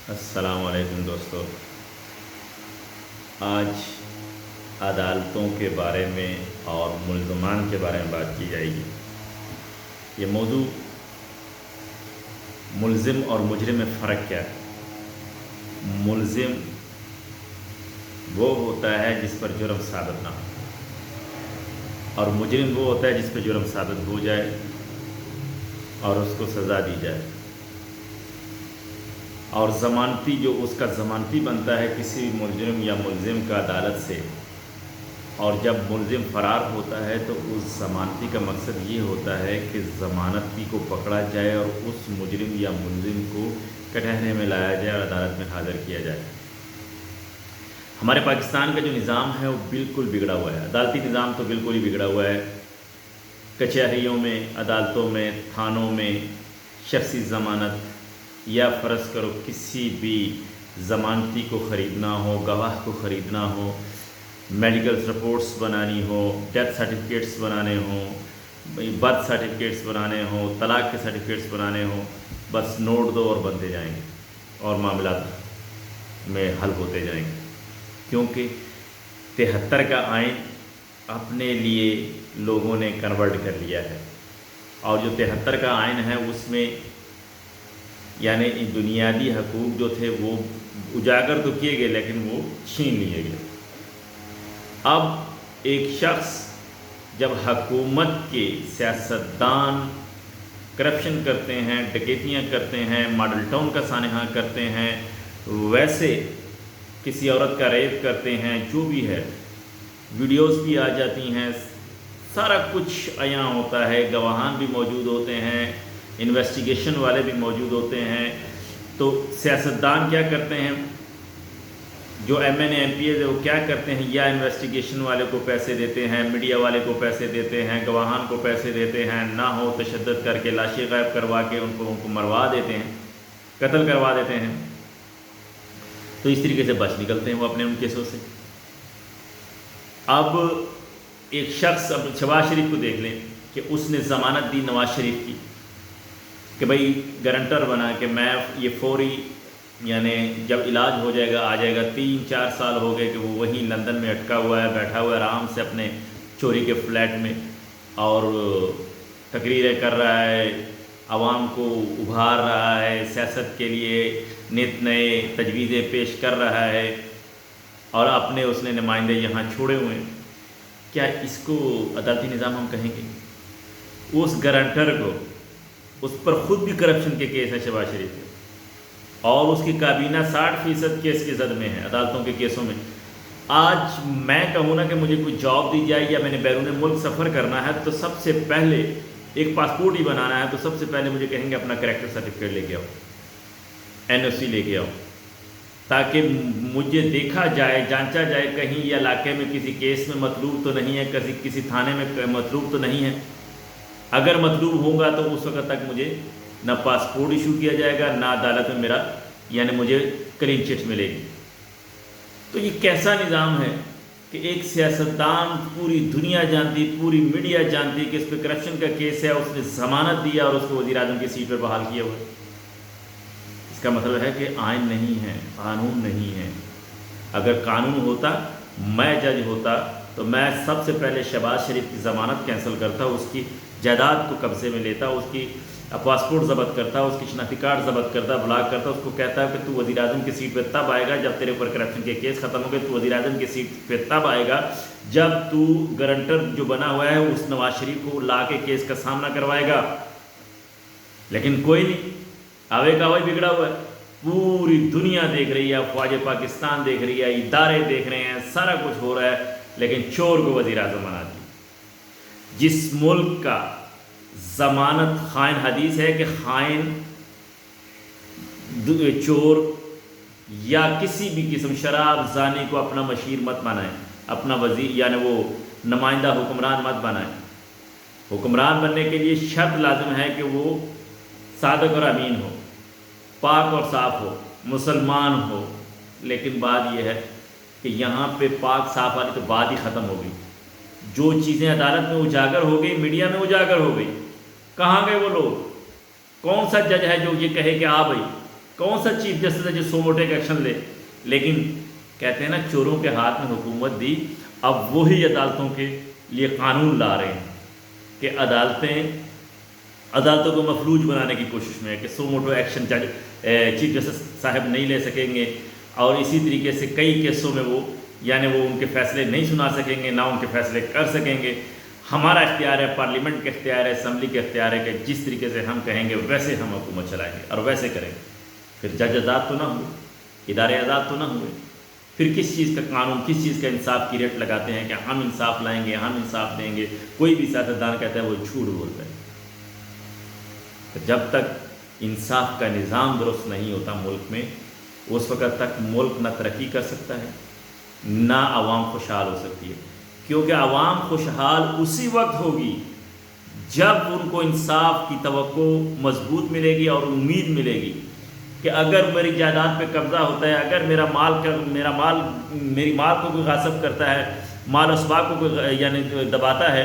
السلام علیکم دوستو، آج عدالتوں کے بارے میں اور ملزمان کے بارے میں بات کی جائے گی۔ یہ موضوع ملزم اور مجرم میں فرق کیا ہے؟ ملزم وہ ہوتا ہے جس پر جرم ثابت نہ ہو، اور مجرم وہ ہوتا ہے جس پہ جرم ثابت ہو جائے اور اس کو سزا دی جائے، اور ضمانتی جو اس کا ضمانتی بنتا ہے کسی مجرم یا ملزم کا عدالت سے، اور جب ملزم فرار ہوتا ہے تو اس ضمانتی کا مقصد یہ ہوتا ہے کہ ضمانتی کو پکڑا جائے اور اس مجرم یا ملزم کو کٹہرے میں لایا جائے اور عدالت میں حاضر کیا جائے۔ ہمارے پاکستان کا جو نظام ہے وہ بالکل بگڑا ہوا ہے، عدالتی نظام تو بالکل ہی بگڑا ہوا ہے۔ کچہریوں میں، عدالتوں میں، تھانوں میں شخصی ضمانت یا فرض کرو کسی بھی ضمانتی کو خریدنا ہو، گواہ کو خریدنا ہو، میڈیکل رپورٹس بنانی ہو، ڈیتھ سرٹیفکیٹس بنانے ہوں، برتھ سرٹیفکیٹس بنانے ہوں، طلاق کے سرٹیفکیٹس بنانے ہوں، بس نوٹ دو اور بنتے جائیں گے اور معاملات میں حل ہوتے جائیں گے، کیونکہ 73 کا آئین اپنے لیے لوگوں نے کنورٹ کر لیا ہے، اور جو 73 کا آئین ہے اس میں یعنی بنیادی حقوق جو تھے وہ اجاگر تو کیے گئے لیکن وہ چھین لیے گئے۔ اب ایک شخص جب حکومت کے سیاستدان کرپشن کرتے ہیں، ڈکیتیاں کرتے ہیں، ماڈل ٹاؤن کا سانحہ کرتے ہیں، ویسے کسی عورت کا ریپ کرتے ہیں، جو بھی ہے ویڈیوز بھی آ جاتی ہیں، سارا کچھ عیاں ہوتا ہے، گواہان بھی موجود ہوتے ہیں، انویسٹیگیشن والے بھی موجود ہوتے ہیں، تو سیاستدان کیا کرتے ہیں، جو M N A M P A وہ کیا کرتے ہیں، یا انویسٹیگیشن والے کو پیسے دیتے ہیں، میڈیا والے کو پیسے دیتے ہیں، گواہان کو پیسے دیتے ہیں، نہ ہو تشدد کر کے لاشیں غائب کروا کے ان کو مروا دیتے ہیں، قتل کروا دیتے ہیں، تو اس طریقے سے بچ نکلتے ہیں وہ اپنے ان کیسوں سے۔ اب ایک شخص، اب شہباز شریف کو دیکھ لیں کہ اس نے ضمانت دی نواز شریف کی کہ بھئی گارنٹر بنا کہ میں یہ فوری یعنی جب علاج ہو جائے گا آ جائے گا۔ 3-4 سال ہو گئے کہ وہ وہیں لندن میں اٹکا ہوا ہے، بیٹھا ہوا ہے آرام سے اپنے چوری کے فلیٹ میں، اور تقریریں کر رہا ہے، عوام کو ابھار رہا ہے، سیاست کے لیے نت نئے تجویزیں پیش کر رہا ہے، اور اپنے اس نے نمائندے یہاں چھوڑے ہوئے ہیں۔ کیا اس کو عدالتی نظام ہم کہیں گے؟ اس گارنٹر کو، اس پر خود بھی کرپشن کے کیس ہے شہباز شریف کے، اور اس کی کابینہ 60% کیس کی زد میں ہے عدالتوں کے کیسوں میں۔ آج میں کہوں نا کہ مجھے کوئی جاب دی جائے یا میں نے بیرون ملک سفر کرنا ہے تو سب سے پہلے ایک پاسپورٹ ہی بنانا ہے تو سب سے پہلے مجھے کہیں گے اپنا کریکٹر سرٹیفکیٹ لے کے آؤ، این او سی لے کے آؤ، تاکہ مجھے دیکھا جائے، جانچا جائے کہیں یہ علاقے میں کسی کیس میں مطلوب تو نہیں ہے، کسی تھانے میں مطلوب تو نہیں ہے۔ اگر مطلوب ہوگا تو اس وقت تک مجھے نہ پاسپورٹ ایشو کیا جائے گا، نہ عدالت میں میرا یعنی مجھے کلین چٹ ملے گی۔ تو یہ کیسا نظام ہے کہ ایک سیاستدان، پوری دنیا جانتی، پوری میڈیا جانتی کہ اس پہ کرپشن کا کیس ہے، اس نے ضمانت دیا اور اس کو وزیر اعظم کی سیٹ پر بحال کیا ہوا ہے۔ اس کا مطلب ہے کہ آئین نہیں ہے، قانون نہیں ہے۔ اگر قانون ہوتا، میں جج ہوتا تو میں سب سے پہلے شہباز شریف کی ضمانت کینسل کرتا، اس کی جائیداد کو قبضے میں لیتا، اس کی پاسپورٹ ضبط کرتا، اس کی شناختی کارڈ ضبط کرتا، بلاک کرتا، اس کو کہتا کہ تو وزیر اعظم کی سیٹ پہ تب آئے گا جب تیرے اوپر کرپشن کے کیس ختم ہو گئے، تو وزیر اعظم کی سیٹ پہ تب آئے گا جب تو گارنٹر جو بنا ہوا ہے اس نواز شریف کو لا کے کیس کا سامنا کروائے گا۔ لیکن کوئی نہیں، آوے کا وہی بگڑا ہوا ہے، پوری دنیا دیکھ رہی ہے، افواج پاکستان دیکھ رہی ہے، ادارے دیکھ رہے ہیں، سارا کچھ ہو رہا ہے، لیکن چور کو وزیر اعظم بنا دیا۔ جس ملک کا ضمانت، خائن حدیث ہے کہ خائن، چور یا کسی بھی قسم شراب زانی کو اپنا مشیر مت بنائیں، اپنا وزیر یعنی وہ نمائندہ حکمران مت بنائیں۔ حکمران بننے کے لیے شرط لازم ہے کہ وہ صادق اور امین ہو، پاک اور صاف ہو، مسلمان ہو۔ لیکن بات یہ ہے کہ یہاں پہ پاک صاف والی تو بات ہی ختم ہو گئی۔ جو چیزیں عدالت میں اجاگر ہو گئی، میڈیا میں اجاگر ہو گئی، کہاں گئے وہ لوگ؟ کون سا جج ہے جو یہ کہے کہ بھائی کون سا چیف جسٹس ہے جو سو موٹے کا ایکشن لے؟ لیکن کہتے ہیں نا چوروں کے ہاتھ میں حکومت دی، اب وہی عدالتوں کے لیے قانون لا رہے ہیں کہ عدالتوں کو مفلوج بنانے کی کوشش میں ہے کہ سو موٹو ایکشن چیف جسٹس صاحب نہیں لے سکیں گے، اور اسی طریقے سے کئی کیسوں میں وہ ان کے فیصلے نہیں سنا سکیں گے، نہ ان کے فیصلے کر سکیں گے۔ ہمارا اختیار ہے، پارلیمنٹ کا اختیار ہے، اسمبلی کا اختیار ہے کہ جس طریقے سے ہم کہیں گے ویسے ہم حکومت چلائیں گے اور ویسے کریں گے۔ پھر جج آزاد تو نہ ہوئے، ادارے آزاد تو نہ ہوئے، پھر کس چیز کا قانون، کس چیز کا انصاف کی ریٹ لگاتے ہیں کہ ہم انصاف لائیں گے، ہم انصاف دیں گے؟ کوئی بھی سیاستدان کہتا ہے وہ جھوٹ بولتا ہے۔ جب تک انصاف کا نظام درست نہیں ہوتا ملک میں، اس وقت تک ملک نہ ترقی کر سکتا ہے، نہ عوام خوشحال ہو سکتی ہے، کیونکہ عوام خوشحال اسی وقت ہوگی جب ان کو انصاف کی توقع مضبوط ملے گی اور امید ملے گی کہ اگر میری جائیداد پہ قبضہ ہوتا ہے، اگر میری مال کو کوئی غاصب کرتا ہے، مال اسباب کو کوئی دباتا ہے،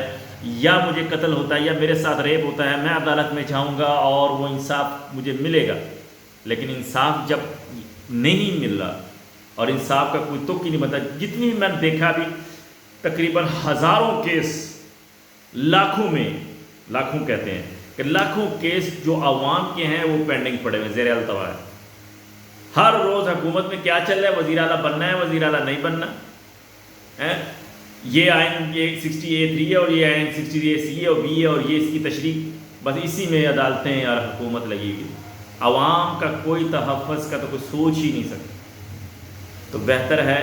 یا مجھے قتل ہوتا ہے یا میرے ساتھ ریپ ہوتا ہے، میں عدالت میں جاؤں گا اور وہ انصاف مجھے ملے گا۔ لیکن انصاف جب نہیں مل رہا اور انصاف کا کوئی تک ہی نہیں بنتا، جتنی میں نے دیکھا بھی تقریباً ہزاروں کیس، لاکھوں کہتے ہیں کہ لاکھوں کیس جو عوام کے ہیں وہ پینڈنگ پڑے ہوئے، زیر التوا ہے۔ ہر روز حکومت میں کیا چل رہا ہے؟ وزیر اعلیٰ بننا ہے، وزیر اعلیٰ نہیں بننا ہے، یہ آئین یہ 60A3 ہے اور یہ آئین 60A ہے اور B ہے اور یہ اس کی تشریح، بس اسی میں عدالتیں اور حکومت لگی ہوئی۔ عوام کا کوئی تحفظ کا تو کوئی سوچ ہی نہیں سکتا۔ تو بہتر ہے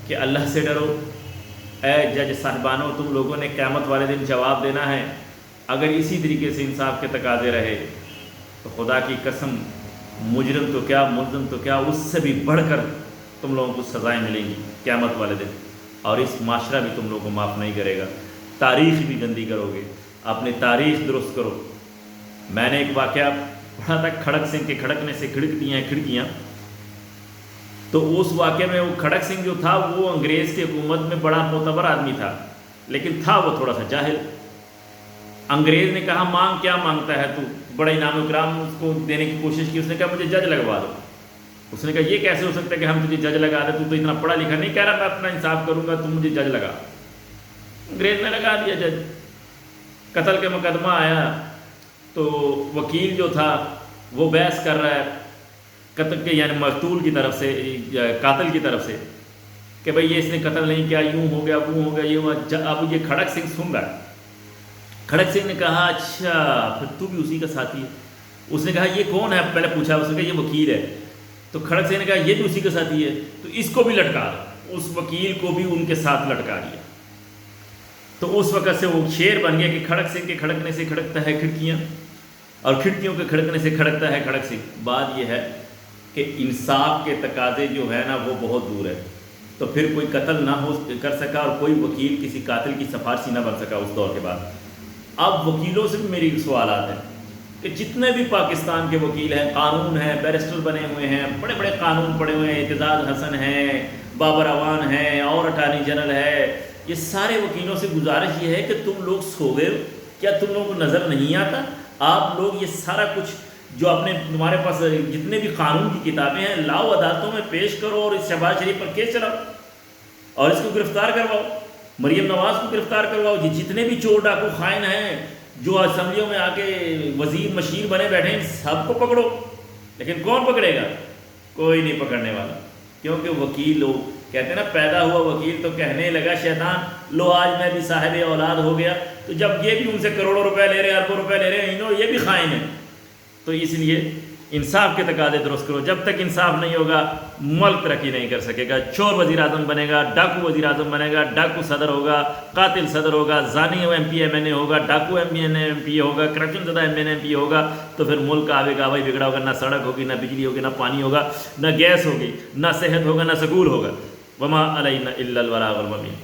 کہ اللہ سے ڈرو۔ اے جج صاحبانوں، تم لوگوں نے قیامت والے دن جواب دینا ہے۔ اگر اسی طریقے سے انصاف کے تقاضے رہے تو خدا کی قسم مجرم تو کیا، ملزم تو کیا، اس سے بھی بڑھ کر تم لوگوں کو سزائیں ملیں گی قیامت والے دن، اور اس معاشرہ بھی تم لوگوں کو معاف نہیں کرے گا۔ تاریخ بھی گندی کرو گے، اپنی تاریخ درست کرو۔ میں نے ایک واقعہ پڑھا تھا، کھڑک سنگھ کے کھڑکنے سے کھڑکتی ہیں کھڑکیاں، تو اس واقعے میں وہ کھڑک سنگھ جو تھا وہ انگریز کی حکومت میں بڑا معتبر آدمی تھا، لیکن تھا وہ تھوڑا سا جاہل۔ انگریز نے کہا مانگ کیا مانگتا ہے تو، بڑا انعام و اکرام اس کو دینے کی کوشش کی۔ اس نے کہا مجھے جج لگوا دو۔ اس نے کہا یہ کیسے ہو سکتا ہے کہ ہم تجھے جج لگا دیں، تو اتنا پڑھا لکھا نہیں، کہہ رہا میں اپنا انصاف کروں گا، تم مجھے جج لگا۔ انگریز نے لگا دیا جج۔ قتل کا مقدمہ آیا تو وکیل جو تھا وہ بحث کر رہا ہے قتل کے یعنی مقتول کی طرف سے، قاتل کی طرف سے، کہ بھئی یہ اس نے قتل نہیں کیا، یوں ہو گیا وہ ہو گیا یہ ہوا۔ اب یہ کھڑک سنگھ سن رہا ہے۔ کھڑک سنگھ نے کہا اچھا پھر تو بھی اسی کا ساتھی ہے۔ اس نے کہا یہ کون ہے؟ پہلے پوچھا، اس نے کہا یہ وکیل ہے۔ تو کھڑک سنگھ نے کہا یہ بھی اسی کا ساتھی ہے، تو اس کو بھی لٹکا دو۔ اس وکیل کو بھی ان کے ساتھ لٹکا دیا۔ تو اس وقت سے وہ شعر بن گیا کہ کھڑک سنگھ کے کھڑکنے سے کھڑکتا ہے کھڑکیاں، اور کھڑکیوں کے کھڑکنے سے کھڑکتا ہے کھڑک سنگھ۔ بات یہ ہے کہ انصاف کے تقاضے جو ہے نا وہ بہت دور ہے، تو پھر کوئی قتل نہ ہو کر سکا اور کوئی وکیل کسی قاتل کی سفارشی نہ بن سکا اس دور کے بعد۔ اب وکیلوں سے بھی میری سوالات ہیں کہ جتنے بھی پاکستان کے وکیل ہیں، قانون ہیں، بیرسٹر بنے ہوئے ہیں، بڑے بڑے قانون پڑے ہوئے ہیں، اعتزاز حسن ہیں، بابر اعوان ہیں اور اٹارنی جنرل ہے، یہ سارے وکیلوں سے گزارش یہ ہے کہ تم لوگ سو گئے ہو کیا؟ تم لوگوں کو نظر نہیں آتا؟ آپ لوگ یہ سارا کچھ جو تمہارے پاس جتنے بھی قانون کی کتابیں ہیں لاؤ، عدالتوں میں پیش کرو اور اس شہباز شریف پر کیس چلاؤ اور اس کو گرفتار کرواؤ، مریم نواز کو گرفتار کرواؤ، یہ جتنے بھی چور ڈاکو خائن ہیں جو اسمبلیوں میں آ کے وزیر مشیر بنے بیٹھے ہیں سب کو پکڑو۔ لیکن کون پکڑے گا؟ کوئی نہیں پکڑنے والا، کیونکہ وکیل لوگ کہتے ہیں نا پیدا ہوا وکیل تو کہنے لگا شیطان لو آج میں بھی صاحب اولاد ہو گیا۔ تو جب یہ بھی ان سے کروڑوں روپے لے رہے ہیں، اربوں روپے لے رہے ہیں، یہ بھی خائن ہیں۔ تو اس لیے انصاف کے تقاضے درست کرو۔ جب تک انصاف نہیں ہوگا ملک ترقی نہیں کر سکے گا۔ چور وزیر اعظم بنے گا، ڈاکو وزیر اعظم بنے گا، ڈاکو صدر ہوگا، قاتل صدر ہوگا، زانی MP ہوگا، ڈاکو MP ہوگا، کرپشن زدہ MP ہوگا، تو پھر ملک آگے گاوی بگڑا ہوگا، نہ سڑک ہوگی، نہ بجلی ہوگی، نہ پانی ہوگا، نہ گیس ہوگی، نہ صحت ہوگا، نہ سکول ہوگا۔ وما علینا الا البلاغ المبین۔